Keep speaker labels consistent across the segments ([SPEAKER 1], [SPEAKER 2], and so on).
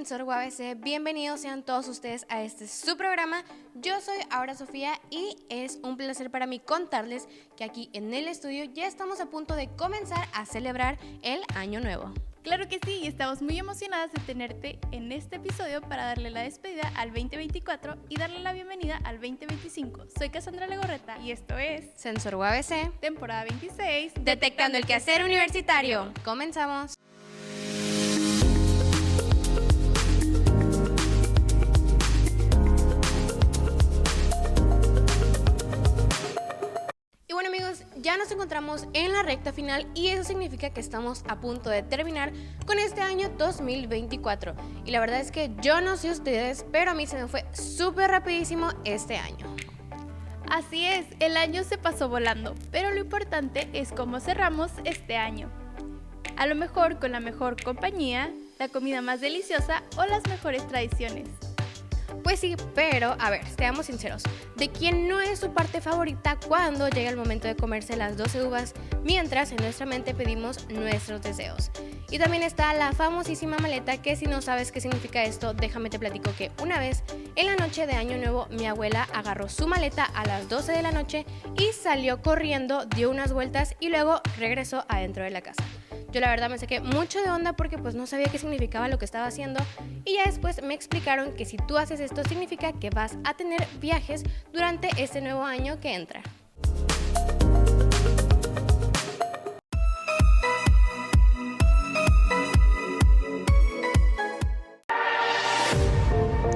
[SPEAKER 1] Sensor UABC, bienvenidos sean todos ustedes a su programa. Yo soy Aura Sofía y es un placer para mí contarles que aquí en el estudio ya estamos a punto de comenzar a celebrar el Año Nuevo.
[SPEAKER 2] Claro que sí, y estamos muy emocionadas de tenerte en este episodio para darle la despedida al 2024 y darle la bienvenida al 2025. Soy Cassandra Legorreta y esto es
[SPEAKER 1] Sensor UABC,
[SPEAKER 2] temporada 26,
[SPEAKER 1] Detectando el Quehacer Universitario. Comenzamos. Y bueno amigos, ya nos encontramos en la recta final y eso significa que estamos a punto de terminar con este año 2024. Y la verdad es que yo no sé ustedes, pero a mí se me fue súper rapidísimo este año.
[SPEAKER 2] Así es, el año se pasó volando, pero lo importante es cómo cerramos este año. A lo mejor con la mejor compañía, la comida más deliciosa o las mejores tradiciones.
[SPEAKER 1] Pues sí, pero a ver, seamos sinceros, ¿de quién no es su parte favorita cuando llega el momento de comerse las 12 uvas mientras en nuestra mente pedimos nuestros deseos? Y también está la famosísima maleta, que si no sabes qué significa esto, déjame te platico que una vez en la noche de Año Nuevo mi abuela agarró su maleta a las 12 de la noche y salió corriendo, dio unas vueltas y luego regresó adentro de la casa. Yo la verdad me saqué mucho de onda porque pues no sabía qué significaba lo que estaba haciendo y ya después me explicaron que si tú haces esto significa que vas a tener viajes durante este nuevo año que entra.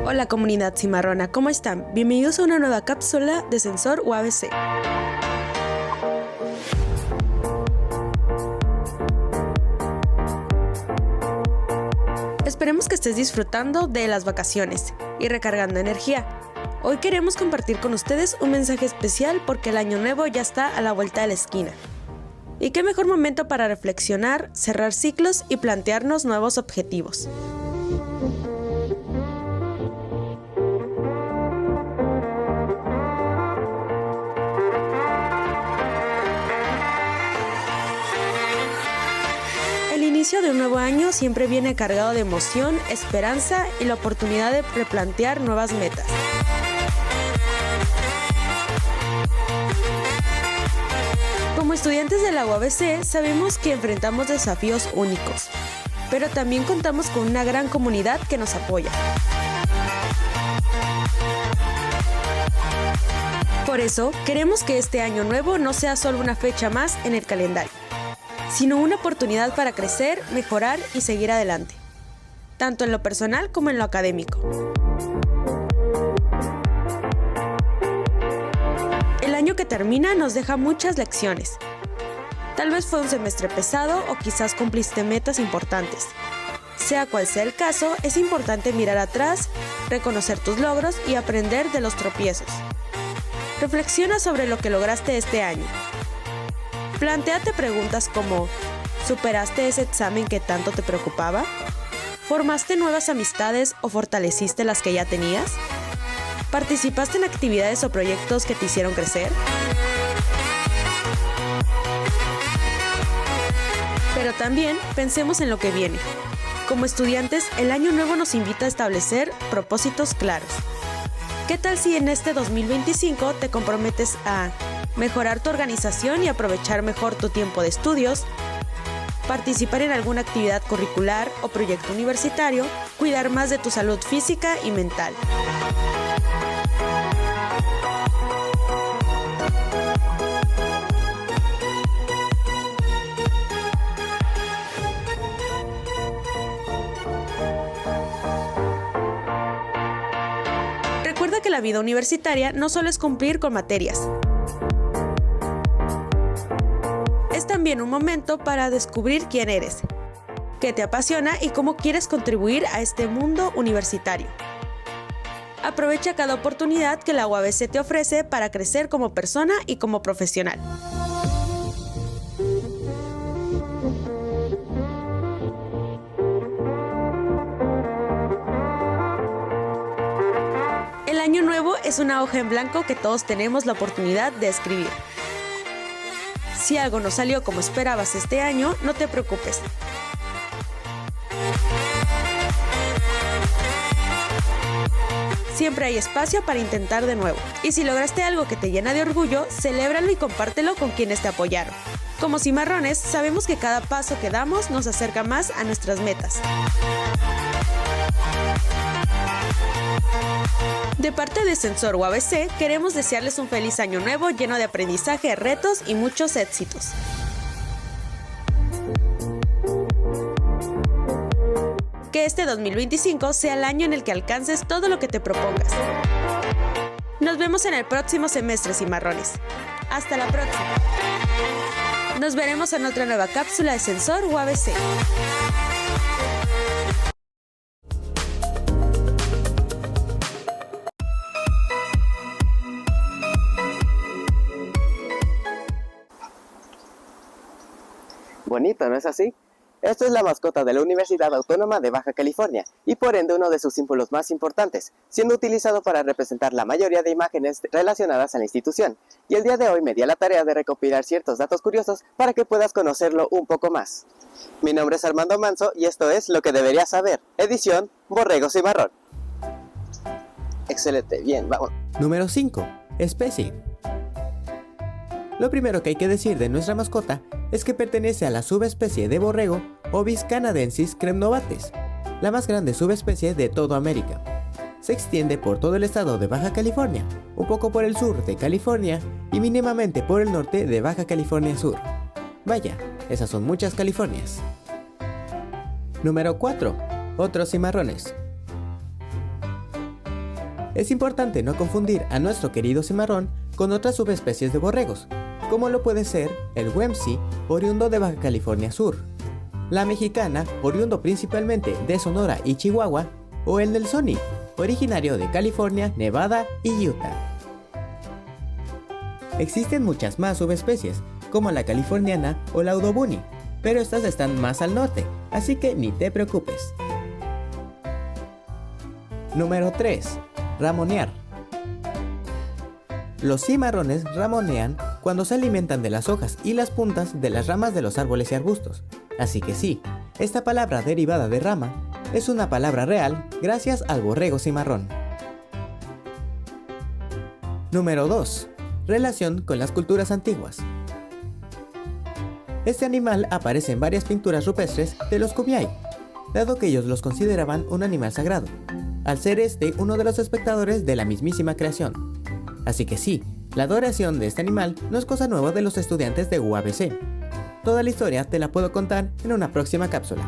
[SPEAKER 3] Hola comunidad cimarrona, ¿cómo están? Bienvenidos a una nueva cápsula de Sensor UABC. Esperemos que estés disfrutando de las vacaciones y recargando energía. Hoy queremos compartir con ustedes un mensaje especial porque el año nuevo ya está a la vuelta de la esquina. Y qué mejor momento para reflexionar, cerrar ciclos y plantearnos nuevos objetivos. El inicio de un nuevo año siempre viene cargado de emoción, esperanza y la oportunidad de replantear nuevas metas. Como estudiantes de la UABC sabemos que enfrentamos desafíos únicos, pero también contamos con una gran comunidad que nos apoya. Por eso, queremos que este año nuevo no sea solo una fecha más en el calendario, sino una oportunidad para crecer, mejorar y seguir adelante, tanto en lo personal como en lo académico. El año que termina nos deja muchas lecciones. Tal vez fue un semestre pesado o quizás cumpliste metas importantes. Sea cual sea el caso, es importante mirar atrás, reconocer tus logros y aprender de los tropiezos. Reflexiona sobre lo que lograste este año. Plantéate preguntas como: ¿superaste ese examen que tanto te preocupaba? ¿Formaste nuevas amistades o fortaleciste las que ya tenías? ¿Participaste en actividades o proyectos que te hicieron crecer? Pero también pensemos en lo que viene. Como estudiantes, el año nuevo nos invita a establecer propósitos claros. ¿Qué tal si en este 2025 te comprometes a mejorar tu organización y aprovechar mejor tu tiempo de estudios, participar en alguna actividad curricular o proyecto universitario, cuidar más de tu salud física y mental? Recuerda que la vida universitaria no solo es cumplir con materias. Es también un momento para descubrir quién eres, qué te apasiona y cómo quieres contribuir a este mundo universitario. Aprovecha cada oportunidad que la UABC te ofrece para crecer como persona y como profesional. El año nuevo es una hoja en blanco que todos tenemos la oportunidad de escribir. Si algo no salió como esperabas este año, no te preocupes. siempre hay espacio para intentar de nuevo. Y si lograste algo que te llena de orgullo, celébralo y compártelo con quienes te apoyaron. Como cimarrones, sabemos que cada paso que damos nos acerca más a nuestras metas. De parte de Sensor UABC, queremos desearles un feliz año nuevo lleno de aprendizaje, retos y muchos éxitos. Que este 2025 sea el año en el que alcances todo lo que te propongas. Nos vemos en el próximo semestre, cimarrones. Hasta la próxima. Nos veremos en otra nueva cápsula de Sensor UABC.
[SPEAKER 4] Bonito, ¿no es así? Esto es la mascota de la Universidad Autónoma de Baja California y por ende uno de sus símbolos más importantes, siendo utilizado para representar la mayoría de imágenes relacionadas a la institución. Y el día de hoy me di a la tarea de recopilar ciertos datos curiosos para que puedas conocerlo un poco más. Mi nombre es Armando Manso y esto es Lo que deberías saber, edición Borrego Cimarrón. Excelente, bien, vamos.
[SPEAKER 5] Número 5. Especie. Lo primero que hay que decir de nuestra mascota es que pertenece a la subespecie de borrego Ovis canadensis cremnobates, la más grande subespecie de toda América. Se extiende por todo el estado de Baja California, un poco por el sur de California y mínimamente por el norte de Baja California Sur. Vaya, esas son muchas Californias. Número 4. Otros cimarrones. Es importante no confundir a nuestro querido cimarrón con otras subespecies de borregos, como lo puede ser el Wemsi, oriundo de Baja California Sur, la mexicana, oriundo principalmente de Sonora y Chihuahua, o el Nelsoni, originario de California, Nevada y Utah. Existen muchas más subespecies, como la californiana o la Udobuni, pero estas están más al norte, así que ni te preocupes. Número 3. Ramonear. Los cimarrones ramonean cuando se alimentan de las hojas y las puntas de las ramas de los árboles y arbustos. Así que sí, esta palabra derivada de rama es una palabra real gracias al borrego cimarrón. Número 2. Relación con las culturas antiguas. Este animal aparece en varias pinturas rupestres de los Kumeyaay, dado que ellos los consideraban un animal sagrado, al ser este uno de los espectadores de la mismísima creación. Así que sí, la adoración de este animal no es cosa nueva de los estudiantes de UABC. Toda la historia te la puedo contar en una próxima cápsula.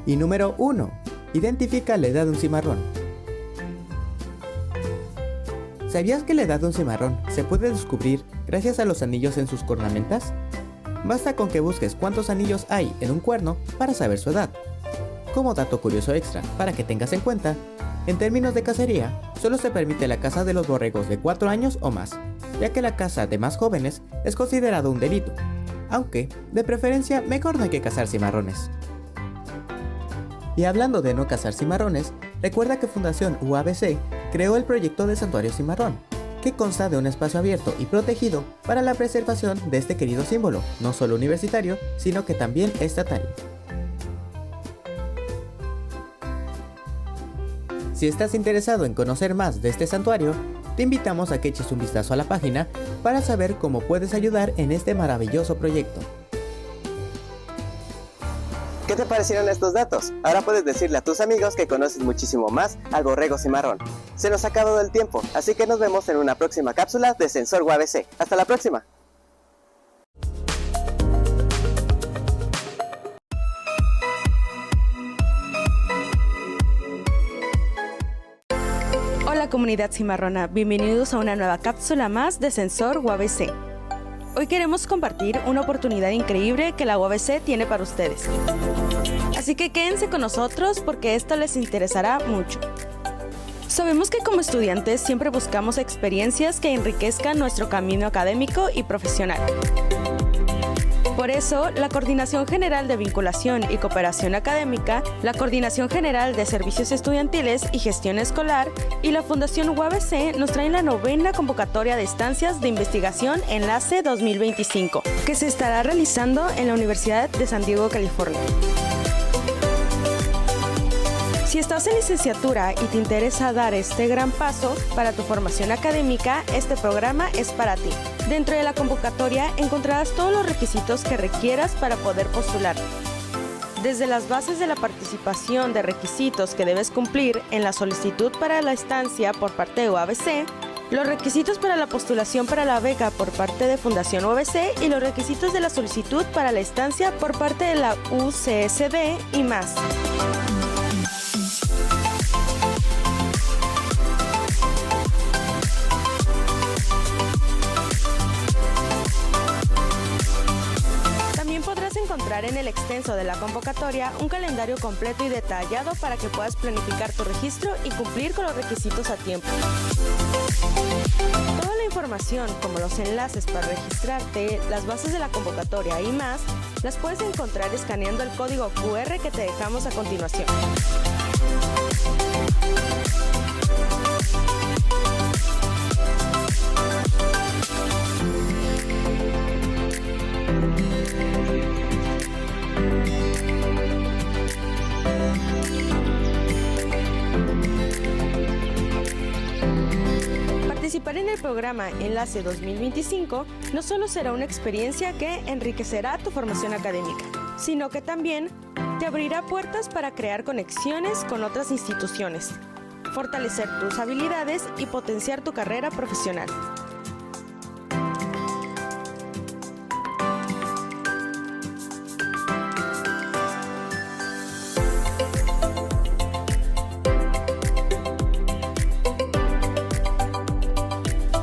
[SPEAKER 5] Y número 1. Identifica la edad de un cimarrón. ¿Sabías que la edad de un cimarrón se puede descubrir gracias a los anillos en sus cornamentas? Basta con que busques cuántos anillos hay en un cuerno para saber su edad. Como dato curioso extra, para que tengas en cuenta, en términos de cacería, solo se permite la caza de los borregos de 4 años o más, ya que la caza de más jóvenes es considerado un delito, aunque, de preferencia, mejor no hay que cazar cimarrones. Y hablando de no cazar cimarrones, recuerda que Fundación UABC creó el proyecto de Santuario Cimarrón, que consta de un espacio abierto y protegido para la preservación de este querido símbolo, no solo universitario, sino que también estatal. Si estás interesado en conocer más de este santuario, te invitamos a que eches un vistazo a la página para saber cómo puedes ayudar en este maravilloso proyecto.
[SPEAKER 4] ¿Qué te parecieron estos datos? Ahora puedes decirle a tus amigos que conoces muchísimo más al borrego cimarrón. Se nos ha acabado el tiempo, así que nos vemos en una próxima cápsula de Sensor UABC. ¡Hasta la próxima!
[SPEAKER 3] Hola comunidad cimarrona, bienvenidos a una nueva cápsula más de Sensor UABC. Hoy queremos compartir una oportunidad increíble que la UABC tiene para ustedes. Así que quédense con nosotros porque esto les interesará mucho. Sabemos que como estudiantes siempre buscamos experiencias que enriquezcan nuestro camino académico y profesional. Por eso, la Coordinación General de Vinculación y Cooperación Académica, la Coordinación General de Servicios Estudiantiles y Gestión Escolar y la Fundación UABC nos traen la 9ª convocatoria de estancias de investigación Enlace 2025, que se estará realizando en la Universidad de San Diego, California. Si estás en licenciatura y te interesa dar este gran paso para tu formación académica, este programa es para ti. Dentro de la convocatoria encontrarás todos los requisitos que requieras para poder postular. Desde las bases de la participación de requisitos que debes cumplir en la solicitud para la estancia por parte de UABC, los requisitos para la postulación para la beca por parte de Fundación UABC y los requisitos de la solicitud para la estancia por parte de la UCSD y más. También podrás encontrar en el extenso de la convocatoria un calendario completo y detallado para que puedas planificar tu registro y cumplir con los requisitos a tiempo. Toda la información, como los enlaces para registrarte, las bases de la convocatoria y más, las puedes encontrar escaneando el código QR que te dejamos a continuación. Participar en el programa Enlace 2025 no solo será una experiencia que enriquecerá tu formación académica, sino que también te abrirá puertas para crear conexiones con otras instituciones, fortalecer tus habilidades y potenciar tu carrera profesional.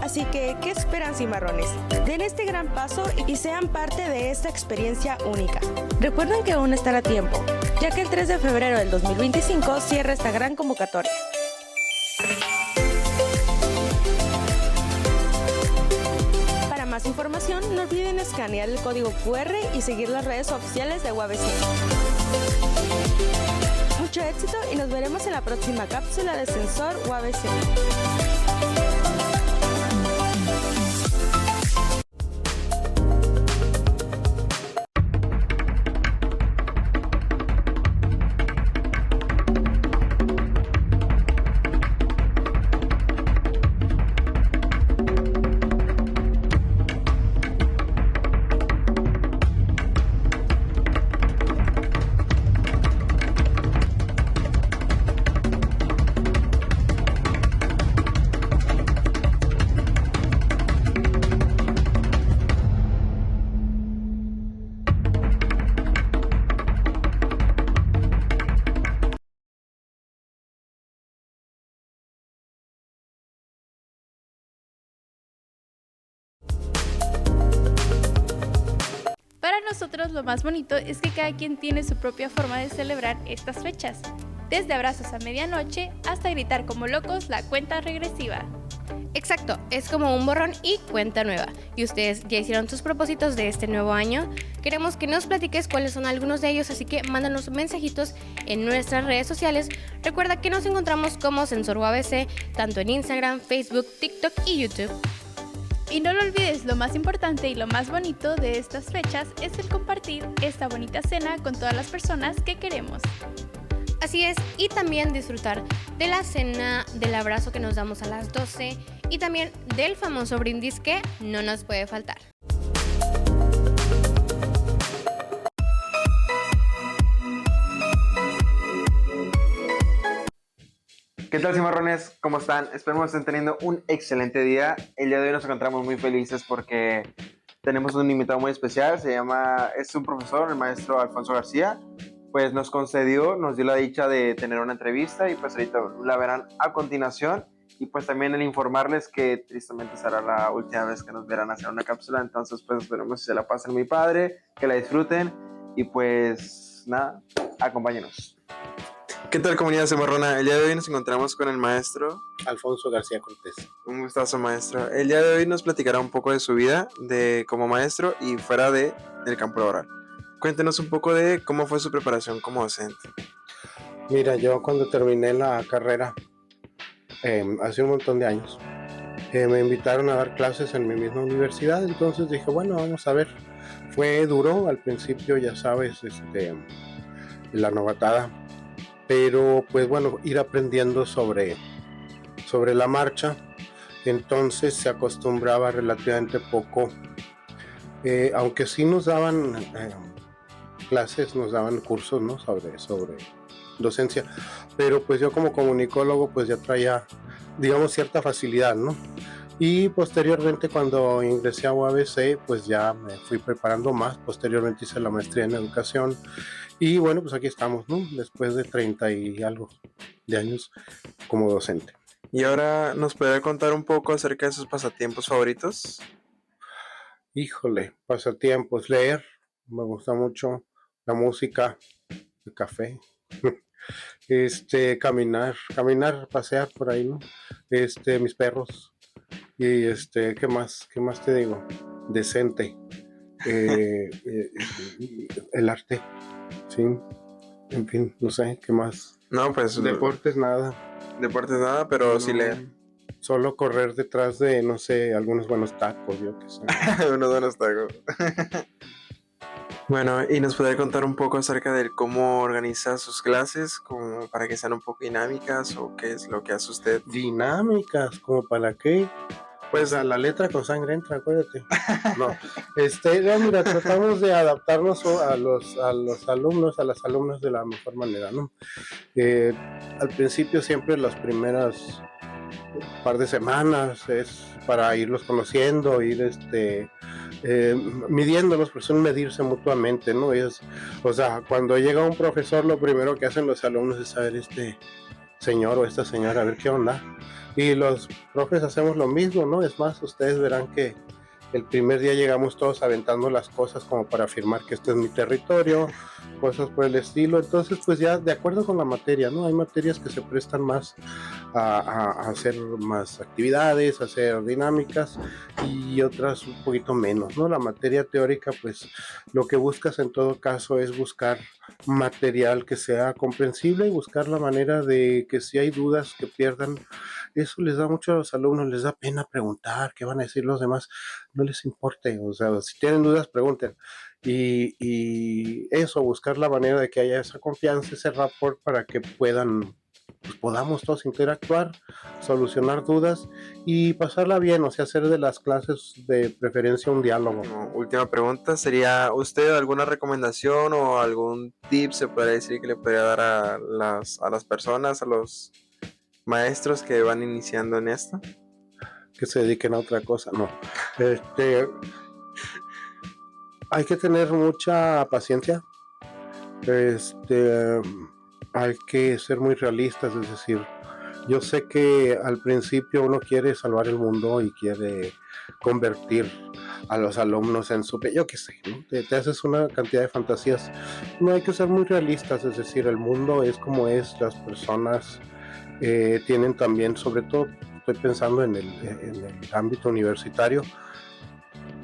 [SPEAKER 3] Así que, ¿qué esperan, cimarrones? Den este gran paso y sean parte de esta experiencia única. Recuerden que aún están a tiempo, ya que el 3 de febrero del 2025 cierra esta gran convocatoria. Para más información, no olviden escanear el código QR y seguir las redes oficiales de UABC. Mucho éxito y nos veremos en la próxima cápsula de Sensor UABC.
[SPEAKER 2] Para nosotros lo más bonito es que cada quien tiene su propia forma de celebrar estas fechas, desde abrazos a medianoche hasta gritar como locos la cuenta regresiva.
[SPEAKER 1] Exacto, es como un borrón y cuenta nueva. ¿Y ustedes ya hicieron sus propósitos de este nuevo año? Queremos que nos platiques cuáles son algunos de ellos, así que mándanos mensajitos en nuestras redes sociales. Recuerda que nos encontramos como Sensor UABC, tanto en Instagram, Facebook, TikTok y YouTube.
[SPEAKER 2] Y no lo olvides, lo más importante y lo más bonito de estas fechas es el compartir esta bonita cena con todas las personas que queremos.
[SPEAKER 1] Así es, y también disfrutar de la cena, del abrazo que nos damos a las 12 y también del famoso brindis que no nos puede faltar.
[SPEAKER 6] ¿Qué tal, cimarrones? ¿Cómo están? Esperemos que estén teniendo un excelente día. El día de hoy nos encontramos muy felices porque tenemos un invitado muy especial. Es un profesor, el maestro Alfonso García. Pues nos dio la dicha de tener una entrevista y pues ahorita la verán a continuación. Y pues también el informarles que tristemente será la última vez que nos verán hacer una cápsula. Entonces pues esperemos que se la pasen muy padre, que la disfruten y pues nada, acompáñenos. ¿Qué tal, comunidad cimarrona? El día de hoy nos encontramos con el maestro
[SPEAKER 7] Alfonso García Cortés.
[SPEAKER 6] Un gustazo, maestro. El día de hoy nos platicará un poco de su vida como maestro y fuera del campo laboral. Cuéntenos un poco de cómo fue su preparación como docente.
[SPEAKER 7] Mira, yo cuando terminé la carrera, hace un montón de años, me invitaron a dar clases en mi misma universidad, entonces dije, bueno, vamos a ver. Fue duro al principio, ya sabes, la novatada. pero pues bueno, ir aprendiendo sobre la marcha. Entonces se acostumbraba relativamente poco, aunque sí nos daban clases, nos daban cursos, ¿no? sobre docencia, pero pues yo como comunicólogo pues ya traía, digamos, cierta facilidad, ¿no? Y posteriormente cuando ingresé a UABC pues ya me fui preparando más. Posteriormente hice la maestría en educación y bueno, pues aquí estamos, ¿no? Después de 30 y algo de años como docente.
[SPEAKER 6] Y ahora, ¿nos podría contar un poco acerca de sus pasatiempos favoritos?
[SPEAKER 7] Híjole, pasatiempos, leer, me gusta mucho la música, el café, caminar, pasear por ahí, ¿no? Mis perros y ¿qué más te digo? Decente, el arte, sí, en fin, no sé, ¿qué más?
[SPEAKER 6] No, pues
[SPEAKER 7] Deportes nada,
[SPEAKER 6] pero
[SPEAKER 7] no,
[SPEAKER 6] sí leer.
[SPEAKER 7] Solo correr detrás de, no sé, algunos buenos tacos, yo qué sé.
[SPEAKER 6] Unos buenos tacos. Bueno, ¿y nos podría contar un poco acerca de cómo organiza sus clases, como para que sean un poco dinámicas, o qué es lo que hace usted?
[SPEAKER 7] Dinámicas, ¿como para qué? Pues a la letra con sangre entra, acuérdate. No, no, mira, tratamos de adaptarnos a los alumnos, a las alumnas de la mejor manera, ¿no? Al principio siempre las primeras par de semanas es para irlos conociendo, ir midiéndolos, pues son medirse mutuamente, ¿no? O sea, cuando llega un profesor, lo primero que hacen los alumnos es saber señor o esta señora, a ver qué onda. Y los profes hacemos lo mismo, ¿no? Es más, ustedes verán que el primer día llegamos todos aventando las cosas como para afirmar que este es mi territorio, cosas por el estilo. Entonces, pues ya de acuerdo con la materia, ¿no? Hay materias que se prestan más a hacer más actividades, a hacer dinámicas, y otras un poquito menos, ¿no? La materia teórica, pues lo que buscas en todo caso es buscar material que sea comprensible y buscar la manera de que si hay dudas que pierdan. Eso les da mucho a los alumnos, les da pena preguntar qué van a decir los demás, no les importe, o sea, si tienen dudas pregunten. Y eso, buscar la manera de que haya esa confianza, ese rapport para que podamos todos interactuar, solucionar dudas y pasarla bien, o sea, hacer de las clases de preferencia un diálogo.
[SPEAKER 6] Última pregunta, ¿sería usted alguna recomendación o algún tip, se puede decir, que le podría dar a las personas, a los maestros que van iniciando en esto?
[SPEAKER 7] Que se dediquen a otra cosa, no. Hay que tener mucha paciencia. Hay que ser muy realistas, es decir, yo sé que al principio uno quiere salvar el mundo y quiere convertir a los alumnos en yo qué sé, ¿no? Te haces una cantidad de fantasías. No, hay que ser muy realistas, es decir, el mundo es como es, las personas tienen también, sobre todo estoy pensando en el ámbito universitario.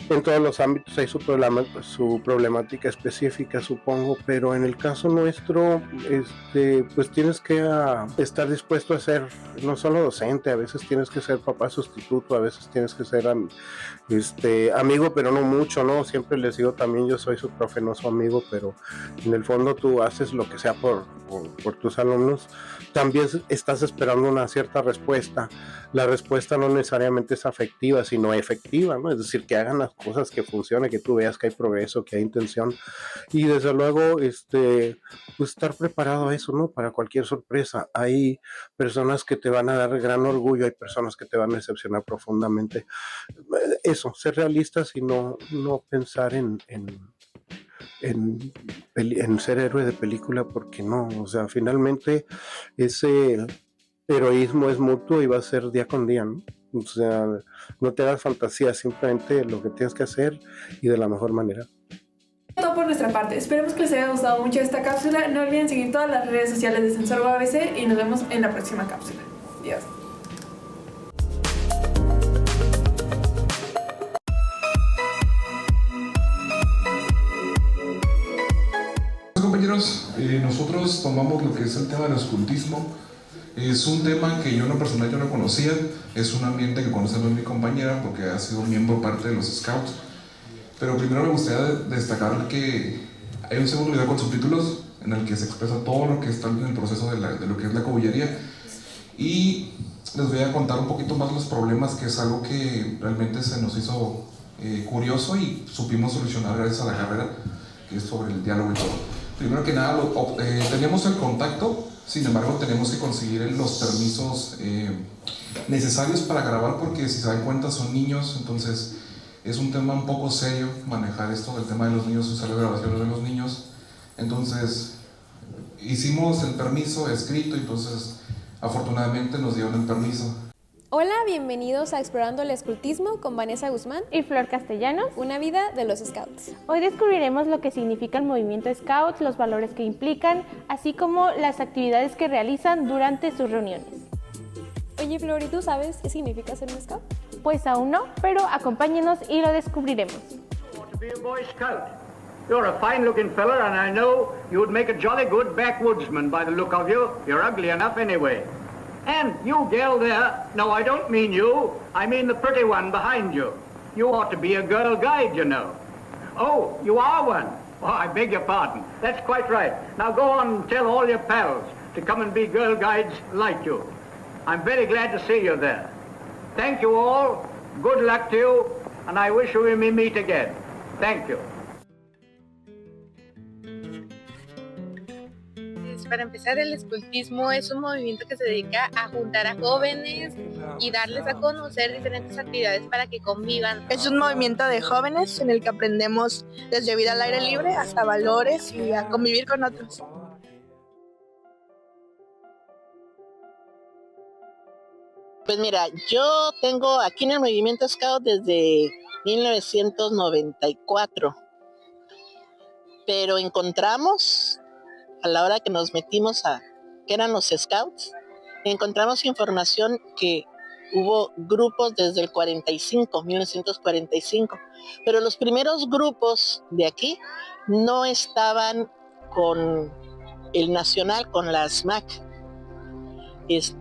[SPEAKER 7] En todos los ámbitos hay su problemática específica, supongo, pero en el caso nuestro, pues tienes que estar dispuesto a ser no solo docente, a veces tienes que ser papá sustituto, a veces tienes que ser amigo, pero no mucho, ¿no? Siempre les digo también, yo soy su profe, no su amigo, pero en el fondo tú haces lo que sea por tus alumnos. También estás esperando una cierta respuesta. La respuesta no necesariamente es afectiva, sino efectiva, ¿no? Es decir, que hagan las cosas, que funcione, que tú veas que hay progreso, que hay intención. Y desde luego, pues estar preparado a eso, ¿no? Para cualquier sorpresa. Hay personas que te van a dar gran orgullo, hay personas que te van a decepcionar profundamente. Eso, ser realistas y no pensar en ser héroe de película, porque no, o sea, finalmente ese heroísmo es mutuo y va a ser día con día, ¿no? O sea, no te hagas fantasía, simplemente lo que tienes que hacer y de la mejor manera.
[SPEAKER 8] Todo por nuestra parte, esperemos que les haya gustado mucho esta cápsula. No olviden seguir todas las redes sociales de Sensor UABC y nos vemos en la próxima cápsula. Adiós.
[SPEAKER 9] Compañeros, nosotros tomamos lo que es el tema del escultismo. Es un tema que yo en lo personal yo no conocía. Es un ambiente que conocemos mi compañera porque ha sido miembro parte de los Scouts. Pero primero me gustaría destacar que hay un segundo video con subtítulos en el que se expresa todo lo que está en el proceso de lo que es la cobillería. Y les voy a contar un poquito más los problemas, que es algo que realmente se nos hizo curioso y supimos solucionar gracias a la carrera, que es sobre el diálogo y todo. Primero que nada, teníamos el contacto, sin embargo tenemos que conseguir los permisos necesarios para grabar, porque si se dan cuenta son niños, entonces es un tema un poco serio manejar esto del tema de los niños, usar las grabaciones de los niños. Entonces hicimos el permiso escrito, entonces afortunadamente nos dieron el permiso.
[SPEAKER 10] Hola, bienvenidos a Explorando el Escultismo con Vanessa Guzmán
[SPEAKER 11] y Flor Castellanos.
[SPEAKER 10] Una vida de los Scouts.
[SPEAKER 11] Hoy descubriremos lo que significa el movimiento Scouts, los valores que implican, así como las actividades que realizan durante sus reuniones.
[SPEAKER 10] Oye, Flor, ¿y tú sabes qué significa ser un Scout?
[SPEAKER 11] Pues aún no, pero acompáñenos y lo descubriremos.
[SPEAKER 12] You're a fine-looking fella, and I know you would make a jolly good backwoodsman by the look of you. You're ugly enough anyway. And you gal there, no, I don't mean you. I mean the pretty one behind you. You ought to be a girl guide, you know. Oh, you are one. Oh, I beg your pardon. That's quite right. Now go on and tell all your pals to come and be girl guides like you. I'm very glad to see you there. Thank you all. Good luck to you, and I wish we may meet again. Thank you.
[SPEAKER 13] Para empezar, el escultismo es un movimiento que se dedica a juntar a jóvenes y darles a conocer diferentes actividades para que convivan.
[SPEAKER 14] Es un movimiento de jóvenes en el que aprendemos desde vida al aire libre hasta valores y a convivir con otros.
[SPEAKER 15] Pues mira, yo tengo aquí en el movimiento Scout desde 1994, pero encontramos, a la hora que nos metimos que eran los Scouts, encontramos información que hubo grupos desde el 1945, pero los primeros grupos de aquí no estaban con el nacional, con las MAC.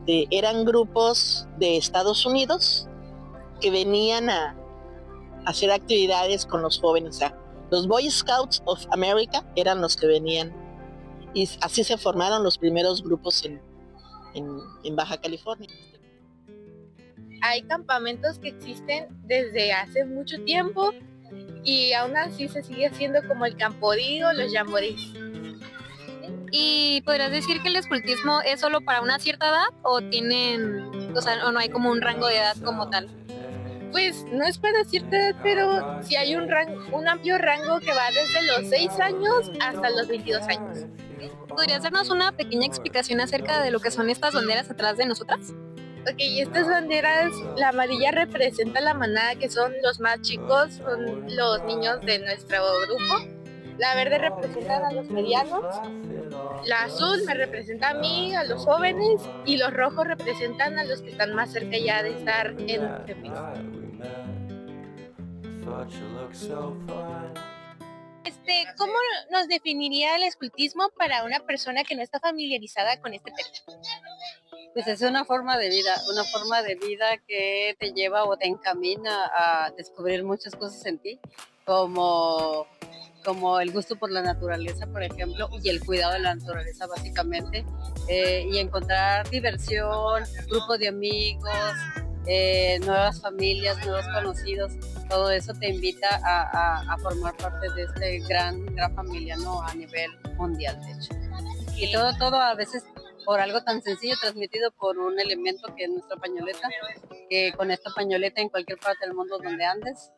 [SPEAKER 15] Eran grupos de Estados Unidos que venían a hacer actividades con los jóvenes. O sea, los Boy Scouts of America eran los que venían. Y así se formaron los primeros grupos en Baja California.
[SPEAKER 13] Hay campamentos que existen desde hace mucho tiempo y aún así se sigue haciendo como el campodí o los jamborís.
[SPEAKER 16] ¿Y podrías decir que el escultismo es solo para una cierta edad o o no hay como un rango de edad como tal?
[SPEAKER 13] Pues no es para cierta edad, pero sí hay un amplio rango que va desde los 6 años hasta los 22 años.
[SPEAKER 16] ¿Podrías darnos una pequeña explicación acerca de lo que son estas banderas atrás de nosotras?
[SPEAKER 13] Ok, estas banderas, la amarilla representa la manada, que son los más chicos, son los niños de nuestro grupo. La verde representa a los medianos, la azul me representa a mí, a los jóvenes, y los rojos representan a los que están más cerca ya de estar en feminismo.
[SPEAKER 16] ¿Cómo nos definiría el escultismo para una persona que no está familiarizada con este tema?
[SPEAKER 17] Pues es una forma de vida que te lleva o te encamina a descubrir muchas cosas en ti, como el gusto por la naturaleza, por ejemplo, y el cuidado de la naturaleza básicamente, y encontrar diversión, grupo de amigos, nuevas familias, nuevos conocidos. Todo eso te invita a formar parte de este gran familia, ¿no? A nivel mundial, de hecho. Y todo a veces por algo tan sencillo, transmitido por un elemento que es nuestra pañoleta, que con esta pañoleta en cualquier parte del mundo donde andes,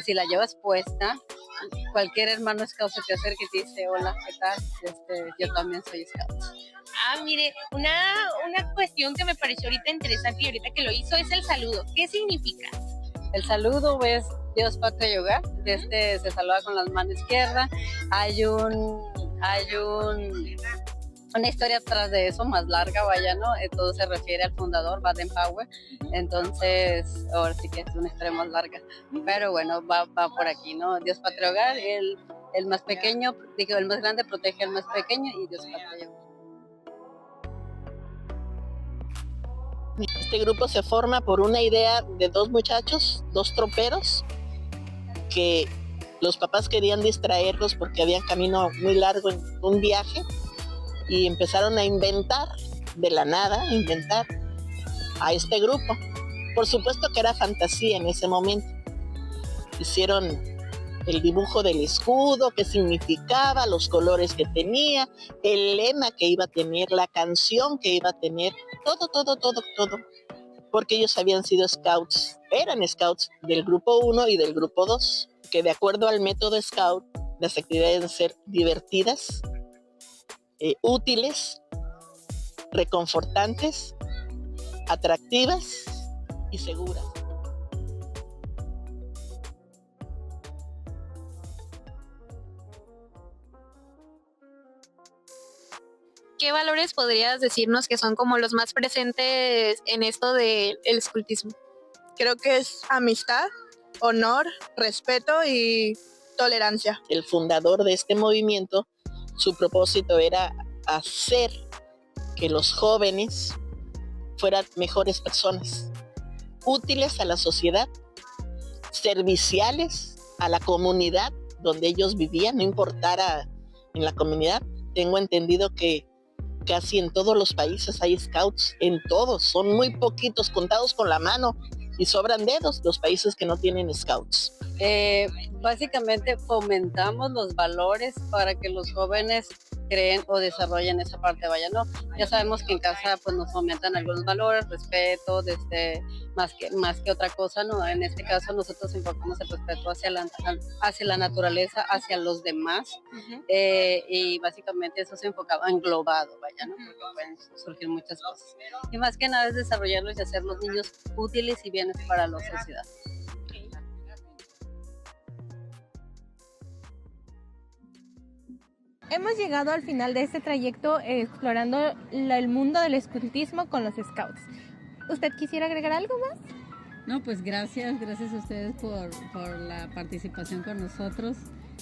[SPEAKER 17] si la llevas puesta, cualquier hermano scout se te acerca y te dice, hola, ¿qué tal? Yo también soy scout.
[SPEAKER 16] Mire, una cuestión que me pareció ahorita interesante y ahorita que lo hizo es el saludo. ¿Qué significa?
[SPEAKER 17] El saludo es Dios, patria y hogar. Se saluda con la mano izquierda. Hay una historia atrás de eso, más larga, vaya, ¿no? Todo se refiere al fundador, Baden-Powell. Entonces, ahora sí que es una historia más larga. Pero bueno, va por aquí, ¿no? Dios, patria, hogar. El más pequeño, el más grande protege al más pequeño y Dios, patria y hogar.
[SPEAKER 15] Este grupo se forma por una idea de dos muchachos, dos troperos, que Los papás querían distraerlos porque había camino muy largo en un viaje y empezaron a inventar de la nada, a este grupo. Por supuesto que era fantasía en ese momento. Hicieron el dibujo del escudo, qué significaba, los colores que tenía, el lema que iba a tener, la canción que iba a tener, todo. Porque ellos habían sido scouts, eran scouts del grupo 1 y del grupo 2, que de acuerdo al método scout, las actividades deben ser divertidas, útiles, reconfortantes, atractivas y seguras.
[SPEAKER 16] ¿Qué valores podrías decirnos que son como los más presentes en esto del escultismo?
[SPEAKER 14] Creo que es amistad, honor, respeto y tolerancia.
[SPEAKER 15] El fundador de este movimiento, su propósito era hacer que los jóvenes fueran mejores personas, útiles a la sociedad, serviciales a la comunidad donde ellos vivían, no importara en la comunidad. Tengo entendido que casi en todos los países hay scouts, en todos, son muy poquitos, contados con la mano, y sobran dedos los países que no tienen scouts.
[SPEAKER 17] Básicamente fomentamos los valores para que los jóvenes creen o desarrollen esa parte, ¿no? Ya sabemos que en casa pues nos fomentan algunos valores, respeto, más que otra cosa, ¿no? En este caso nosotros enfocamos el respeto hacia la naturaleza, hacia los demás, y básicamente eso se enfocaba englobado, ¿no? Porque pueden surgir muchas cosas. Y más que nada es desarrollarlos y hacer los niños útiles y bienes para la sociedad.
[SPEAKER 11] Hemos llegado al final de este trayecto explorando el mundo del escultismo con los scouts. ¿Usted quisiera agregar algo más?
[SPEAKER 18] No, pues gracias a ustedes por la participación con nosotros.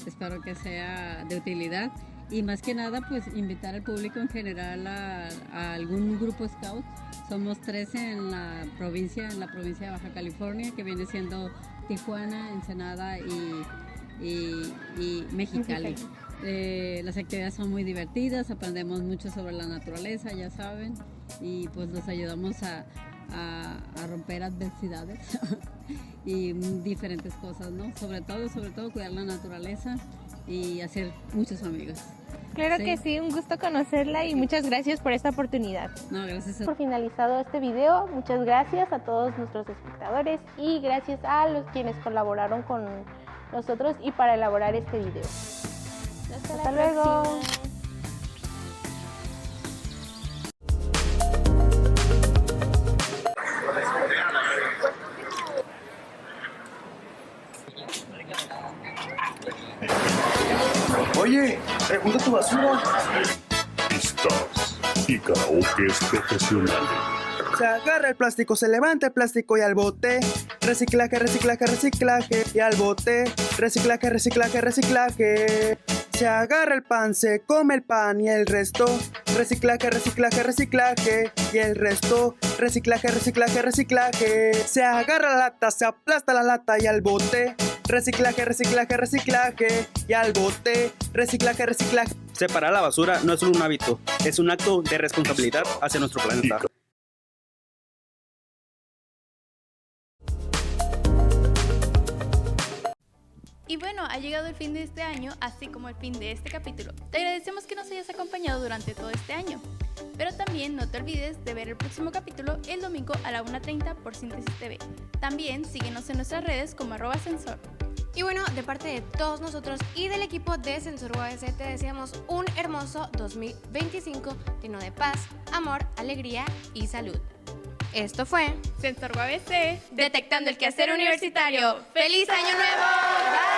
[SPEAKER 18] Espero que sea de utilidad y más que nada pues invitar al público en general a algún grupo scout. Somos 13 en la provincia de Baja California, que viene siendo Tijuana, Ensenada y Mexicali. Las actividades son muy divertidas, aprendemos mucho sobre la naturaleza, ya saben, y pues los ayudamos a romper adversidades y diferentes cosas, ¿no? Sobre todo cuidar la naturaleza y hacer muchos amigos.
[SPEAKER 11] Claro que sí, un gusto conocerla y muchas gracias por esta oportunidad.
[SPEAKER 18] No, gracias
[SPEAKER 11] por finalizado este video. Muchas gracias a todos nuestros espectadores y gracias a los quienes colaboraron con nosotros y para elaborar este video. Hasta luego.
[SPEAKER 19] Oye, junta tu basura.
[SPEAKER 20] Stars y karaokes profesionales.
[SPEAKER 19] Se agarra el plástico, se levanta el plástico y al bote. Reciclaje, reciclaje, reciclaje. Y al bote. Reciclaje, reciclaje, reciclaje. Se agarra el pan, se come el pan y el resto. Reciclaje, reciclaje, reciclaje. Y el resto. Reciclaje, reciclaje, reciclaje. Se agarra la lata, se aplasta la lata y al bote. Reciclaje, reciclaje, reciclaje. Y al bote. Reciclaje, reciclaje.
[SPEAKER 21] Separar la basura no es solo un hábito, es un acto de responsabilidad hacia nuestro planeta.
[SPEAKER 2] Y bueno, ha llegado el fin de este año, así como el fin de este capítulo. Te agradecemos que nos hayas acompañado durante todo este año. Pero también no te olvides de ver el próximo capítulo el domingo a la 1:30 por Síntesis TV. También síguenos en nuestras redes como @Sensor.
[SPEAKER 1] Y bueno, de parte de todos nosotros y del equipo de Sensor UABC te deseamos un hermoso 2025 lleno de paz, amor, alegría y salud. Esto fue
[SPEAKER 2] Sensor UABC,
[SPEAKER 1] detectando el quehacer universitario. ¡Feliz Año Nuevo! ¡Bye!